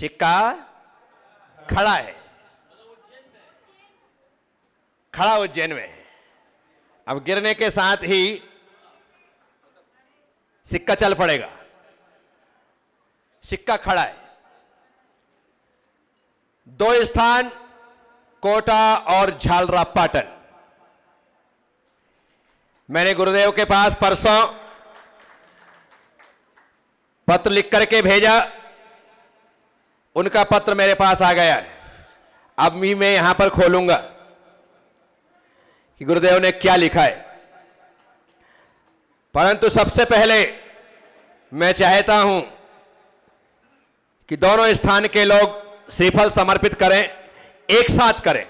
सिक्का खड़ा है, खड़ा उज्जैन में। अब गिरने के साथ ही सिक्का चल पड़ेगा। सिक्का खड़ा है। दो स्थान कोटा और झालरापाटन। मैंने गुरुदेव के पास परसों पत्र लिख करके भेजा, उनका पत्र मेरे पास आ गया है। अब भी मैं यहां पर खोलूंगा कि गुरुदेव ने क्या लिखा है। परंतु सबसे पहले मैं चाहता हूं कि दोनों स्थान के लोग श्रीफल समर्पित करें, एक साथ करें,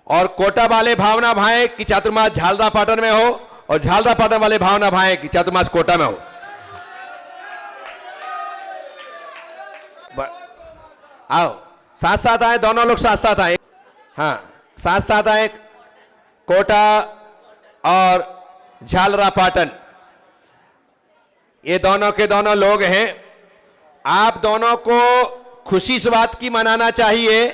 और कोटा वाले भावना भाएं कि चातुर्मास झालरापाटन में हो, और झालरापाटन वाले भावना भाएं कि चातुर्मास कोटा में हो। आओ साथ साथ आए, दोनों लोग साथ साथ आए। हाँ, साथ साथ आए। कोटा और झालरापाटन ये दोनों के दोनों लोग हैं। आप दोनों को खुशी इस बात की मनाना चाहिए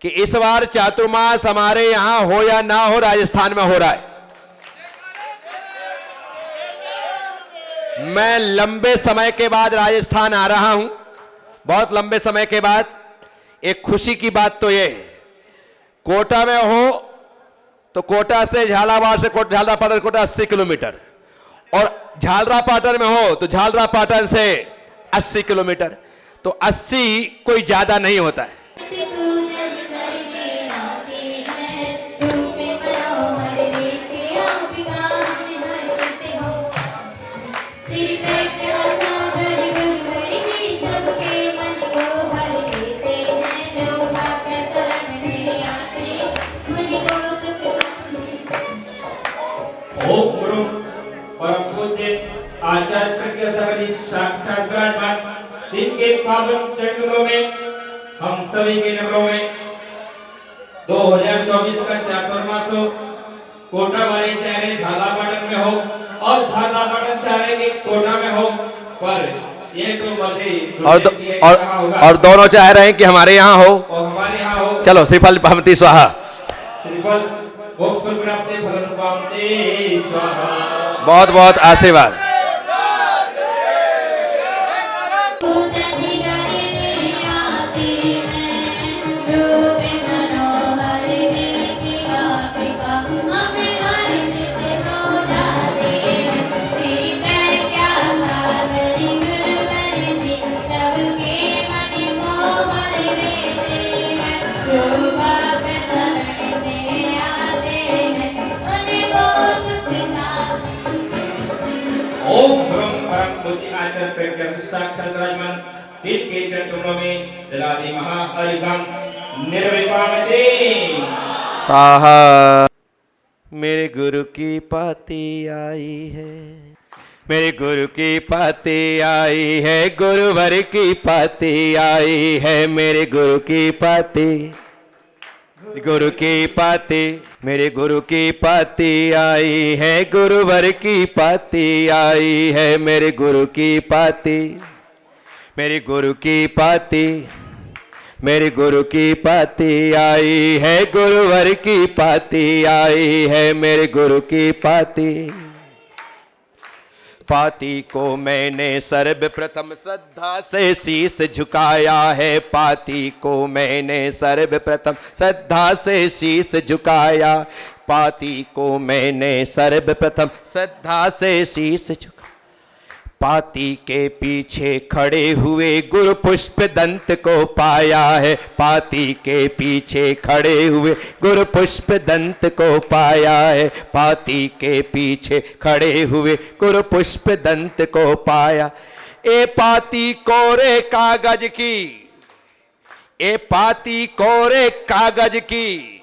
कि इस बार चातुर्मास हमारे यहां हो या ना हो, राजस्थान में हो रहा है। मैं लंबे समय के बाद राजस्थान आ रहा हूं, बहुत लंबे समय के बाद। एक खुशी की बात तो ये है, कोटा में हो तो कोटा से झालावाड़ से झालरापाटन कोटा 80 किलोमीटर, और झालरापाटन में हो तो झालरापाटन से 80 किलोमीटर। तो 80 कोई ज्यादा नहीं होता है। परम पूज्य आचार्य प्रज्ञा सागरी साक्षात विराजमान दिन के पावन चरणों में हम सभी के नगरों में 2024 का चातुर्मास हो, कोटा वाले चाह रहे झालरापाटन में हो और झालरापाटन चाह रहे कि कोटा में हो, पर ये तो मर्जी और दोनों चाह रहे हैं कि हमारे यहाँ हो और हमारे यहाँ हो। चलो श्रीफल पावती स्वाहा। श्रीफल मोक्षफल प्राप्ति फलन पावती स्वाहा। बहुत बहुत आशीर्वाद। साक्षात विराजमान दिन के चरणों में जलादि महाअरिगम निर्विपाणते साहा। मेरे गुरु की पाती आई है, मेरे गुरु की पाती आई है, गुरुवर की पाती आई है, मेरे गुरु की पाती, गुरु की पाती, मेरे गुरु की पाती आई है, गुरुवर की पाती आई है, मेरे गुरु की पाती, मेरे गुरु की पाती, मेरे गुरु की पाती आई है, गुरुवर की पाती आई है, मेरे गुरु की पाती। पाती को मैंने सर्वप्रथम श्रद्धा से शीश झुकाया है, पाती को मैंने सर्वप्रथम श्रद्धा से शीश झुकाया, पाती को मैंने सर्वप्रथम श्रद्धा से शीश झुकाया। पाती के पीछे खड़े हुए गुरु पुष्प दंत को पाया है, पाती के पीछे खड़े हुए गुरु पुष्प दंत को पाया है, पाती के पीछे खड़े हुए गुरु पुष्प दंत को पाया। ए पाती कोरे कागज की, ए पाती कोरे कागज की,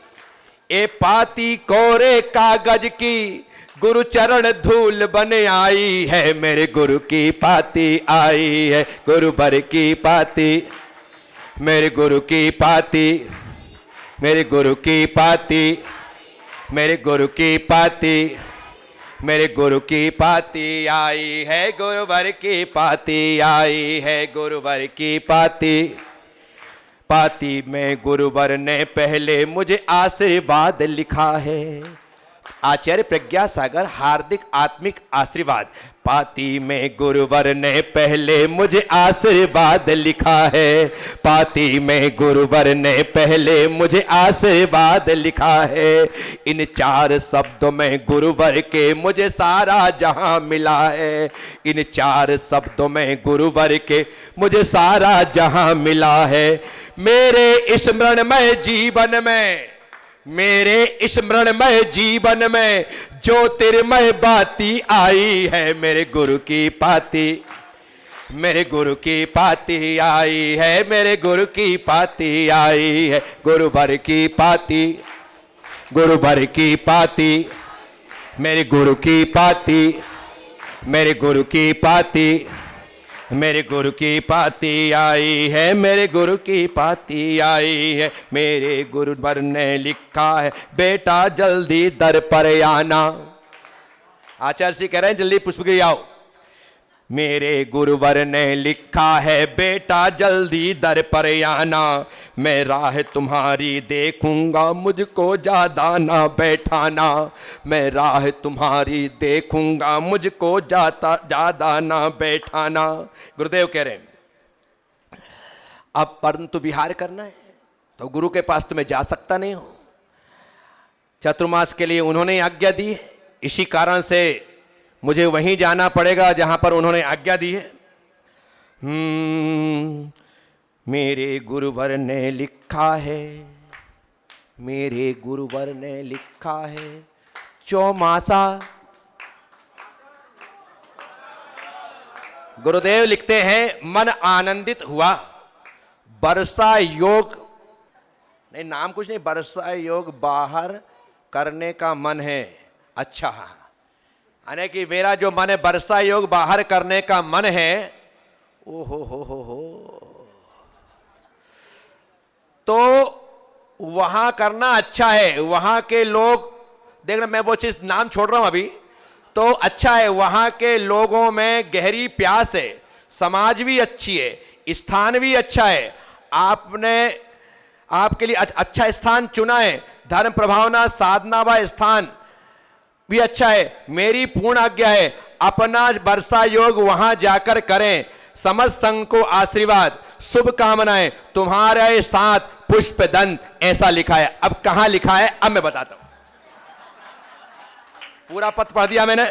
ए पाती कोरे कागज की, गुरु चरण धूल बन आई है, मेरे गुरु की पाती आई है, गुरु बर की पाती, मेरे गुरु की पाती, मेरे गुरु की पाती, मेरे गुरु की पाती, मेरे गुरु की पाती आई है, गुरुवर की पाती आई है, गुरुवर की पाती। पाती में गुरुवर ने पहले मुझे आशीर्वाद लिखा है। आचार्य प्रज्ञा सागर हार्दिक आत्मिक आशीर्वाद। पाती में गुरुवर ने पहले मुझे आशीर्वाद लिखा है। पाती में गुरुवर ने पहले मुझे आशीर्वाद लिखा है। इन 4 शब्दों में गुरुवर के मुझे सारा जहां मिला है। इन 4 शब्दों में गुरुवर के मुझे सारा जहां मिला है। मेरे स्मरणमय जीवन में, मेरे स्मरणमय जीवन में ज्योतिर्मय बाती आई है। मेरे गुरु की पाती, मेरे गुरु की पाती आई है, मेरे गुरु की पाती आई है, गुरुवर की पाती, गुरुवर की पाती, मेरे गुरु की पाती, मेरे गुरु की पाती, मेरे गुरु की पाती आई है, मेरे गुरु की पाती आई है। मेरे गुरुवर ने लिखा है, बेटा जल्दी दर पर आना। आचार्य जी कह रहे हैं जल्दी पुष्पगिरी आओ। मेरे गुरुवर ने लिखा है, बेटा जल्दी दर पर आना। मैं राह तुम्हारी देखूंगा, मुझको ज्यादा ना बैठाना। मैं राह तुम्हारी देखूंगा, मुझको ज्यादा ना बैठाना। गुरुदेव कह रहे हैं अब परंतु विहार करना है तो गुरु के पास तुम्हें जा सकता नहीं हो। चतुर्मास के लिए उन्होंने आज्ञा दी है, इसी कारण से मुझे वहीं जाना पड़ेगा जहां पर उन्होंने आज्ञा दी है। मेरे गुरुवर ने लिखा है, मेरे गुरुवर ने लिखा है, चौमासा। गुरुदेव लिखते हैं मन आनंदित हुआ, वर्षा योग, नहीं नाम कुछ नहीं, वर्षा योग बाहर करने का मन है। अच्छा, यानी कि मेरा जो मन है वर्षा योग बाहर करने का मन है। ओ हो तो वहां करना अच्छा है। वहां के लोग देखना, मैं वो चीज नाम छोड़ रहा हूं अभी, तो अच्छा है। वहां के लोगों में गहरी प्यास है, समाज भी अच्छी है, स्थान भी अच्छा है। आपने आपके लिए अच्छा स्थान चुना है, धर्म प्रभावना साधना व स्थान भी अच्छा है। मेरी पूर्ण आज्ञा है, अपना वर्षा योग वहां जाकर करें। समस्त संघ को आशीर्वाद, शुभकामनाएं तुम्हारे साथ, पुष्पदंत, ऐसा लिखा है। अब कहां लिखा है अब मैं बताता हूं। पूरा पत्र पढ़ दिया मैंने।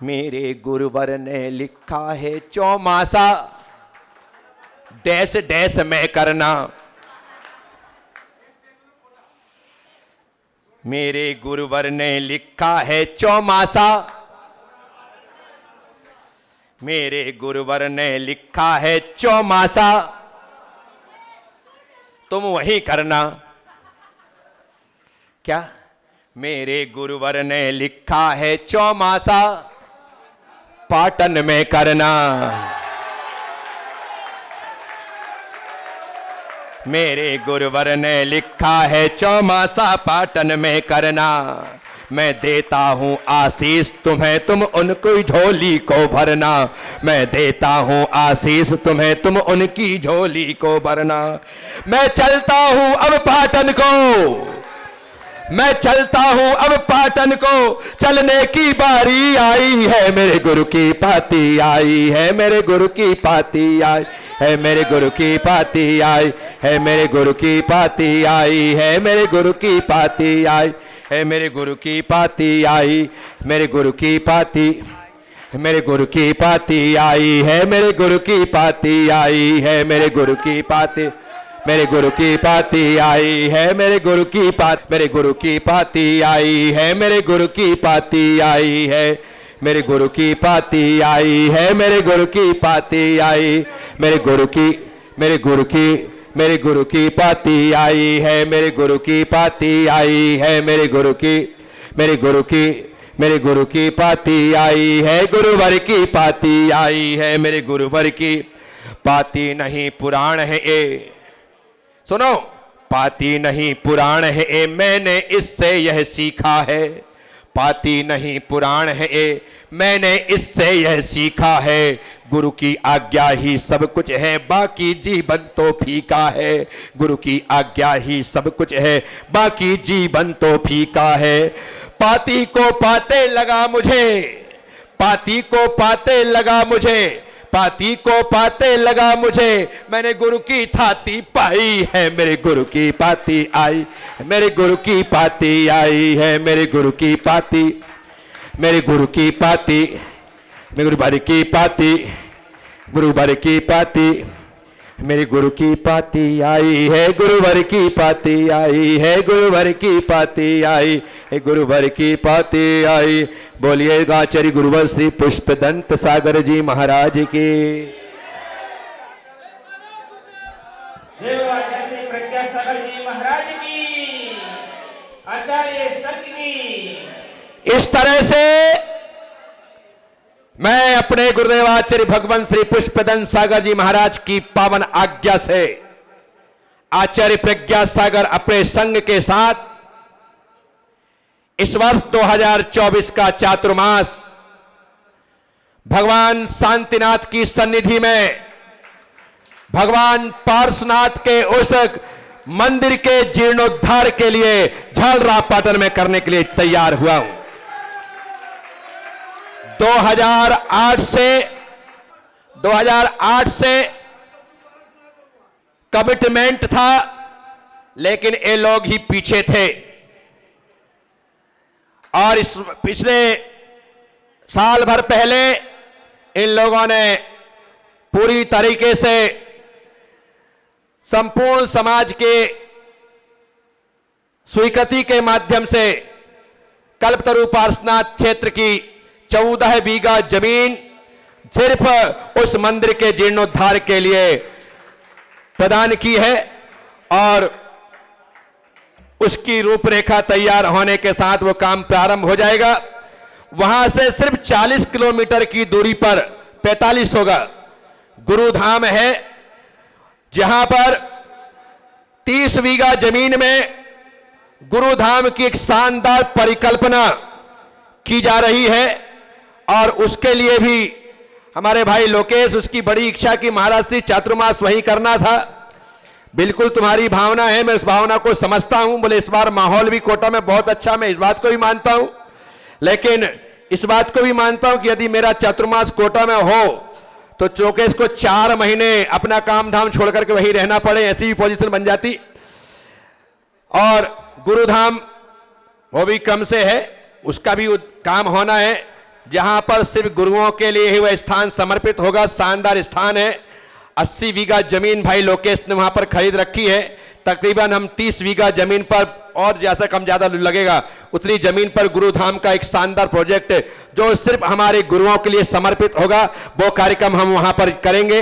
मेरे गुरुवर ने लिखा है, चौमासा डैश डैश में करना। मेरे गुरुवर ने लिखा है, चौमासा। मेरे गुरुवर ने लिखा है, चौमासा तुम वही करना। क्या? मेरे गुरुवर ने लिखा है, चौमासा पाटन में करना। मेरे गुरुवर ने लिखा है, चौमासा पाटन में करना। मैं देता हूं आशीष तुम्हें, तुम उनको झोली को भरना। मैं देता हूं आशीष तुम्हें, तुम उनकी झोली को भरना। मैं चलता हूं अब पाटन को, मैं चलता हूं अब पाटन को, चलने की बारी आई है। मेरे गुरु की पाती आई है, मेरे गुरु की पाती आई है, मेरे गुरु की पाती आई है, मेरे गुरु की पाती आई है, मेरे गुरु की पाती आई है, मेरे गुरु की पाती आई, मेरे गुरु की पाती, मेरे गुरु की पाती आई है, मेरे गुरु की पाती आई है, मेरे गुरु की पाती, मेरे गुरु की पाती आई है, मेरे गुरु की पाती, मेरे गुरु की पाती आई है, मेरे गुरु की पाती आई है, मेरे गुरु की पाती आई है, मेरे गुरु की पाती आई, मेरे गुरु की, मेरे गुरु की, मेरे गुरु की पाती आई है, मेरे गुरु की पाती आई है, मेरे गुरु की, मेरे गुरु की, मेरे गुरु की पाती आई है, गुरुवर की पाती आई है, मेरे गुरुवर की पाती नहीं पुराण है ए, सुनो, पाती नहीं पुराण है ए, मैंने इससे यह सीखा है। पाती नहीं पुराण है ये, मैंने इससे यह सीखा है। गुरु की आज्ञा ही सब कुछ है, बाकी जीवन तो फीका है। गुरु की आज्ञा ही सब कुछ है, बाकी जीवन तो फीका है। पाती को पाते लगा मुझे, पाती को पाते लगा मुझे, पाती को पाते लगा मुझे, मैंने गुरु की थाती पाई है। मेरे गुरु की पाती आई, मेरे गुरु की पाती आई है। मेरे गुरु की पाती, मेरे गुरु की पाती, मेरे गुरु भर की पाती, गुरु भर की पाती, मेरे गुरु की पाती आई है। गुरु भर की पाती आई है, गुरु भर की पाती आई है, गुरु भर की पाती आई। बोलिए आचार्य गुरुवर श्री पुष्पदंत सागर जी महाराज की। श्री प्रज्ञा सागर जी महाराज की, आचार्य सत्य की। इस तरह से मैं अपने गुरुदेव आचार्य भगवान श्री पुष्पदंत सागर जी महाराज की पावन आज्ञा से आचार्य प्रज्ञा सागर अपने संघ के साथ इस वर्ष 2024 का चातुर्मास भगवान शांतिनाथ की सन्निधि में भगवान पार्श्वनाथ के उस मंदिर के जीर्णोद्धार के लिए झालरापाटन में करने के लिए तैयार हुआ हूं। 2008 से कमिटमेंट था, लेकिन ये लोग ही पीछे थे। और इस पिछले साल भर पहले इन लोगों ने पूरी तरीके से संपूर्ण समाज के स्वीकृति के माध्यम से कल्पतरु पार्श्वनाथ क्षेत्र की 14 बीघा जमीन सिर्फ उस मंदिर के जीर्णोद्धार के लिए प्रदान की है। और उसकी रूपरेखा तैयार होने के साथ वो काम प्रारंभ हो जाएगा। वहां से सिर्फ 40 किलोमीटर की दूरी पर 45 होगा, गुरुधाम है, जहां पर 30 बीघा जमीन में गुरुधाम की एक शानदार परिकल्पना की जा रही है। और उसके लिए भी हमारे भाई लोकेश, उसकी बड़ी इच्छा कि महाराज श्री चातुर्मास वहीं करना था। बिल्कुल तुम्हारी भावना है, मैं उस भावना को समझता हूं। बोले इस बार माहौल भी कोटा में बहुत अच्छा, मैं इस बात को भी मानता हूं। लेकिन इस बात को भी मानता हूं कि यदि मेरा चातुर्मास कोटा में हो तो लोकेश को 4 महीने अपना काम धाम छोड़ करके वहीं रहना पड़े, ऐसी भी पोजीशन बन जाती। और गुरुधाम वो भी कम से है, उसका भी काम होना है, जहां पर सिर्फ गुरुओं के लिए ही वह स्थान समर्पित होगा। शानदार स्थान है। 80 बीघा जमीन भाई लोकेश ने वहां पर खरीद रखी है। तकरीबन हम 30 बीघा जमीन पर, और जैसा कम ज्यादा लगेगा उतनी जमीन पर गुरुधाम का एक शानदार प्रोजेक्ट जो सिर्फ हमारे गुरुओं के लिए समर्पित होगा, वो कार्यक्रम हम वहां पर करेंगे।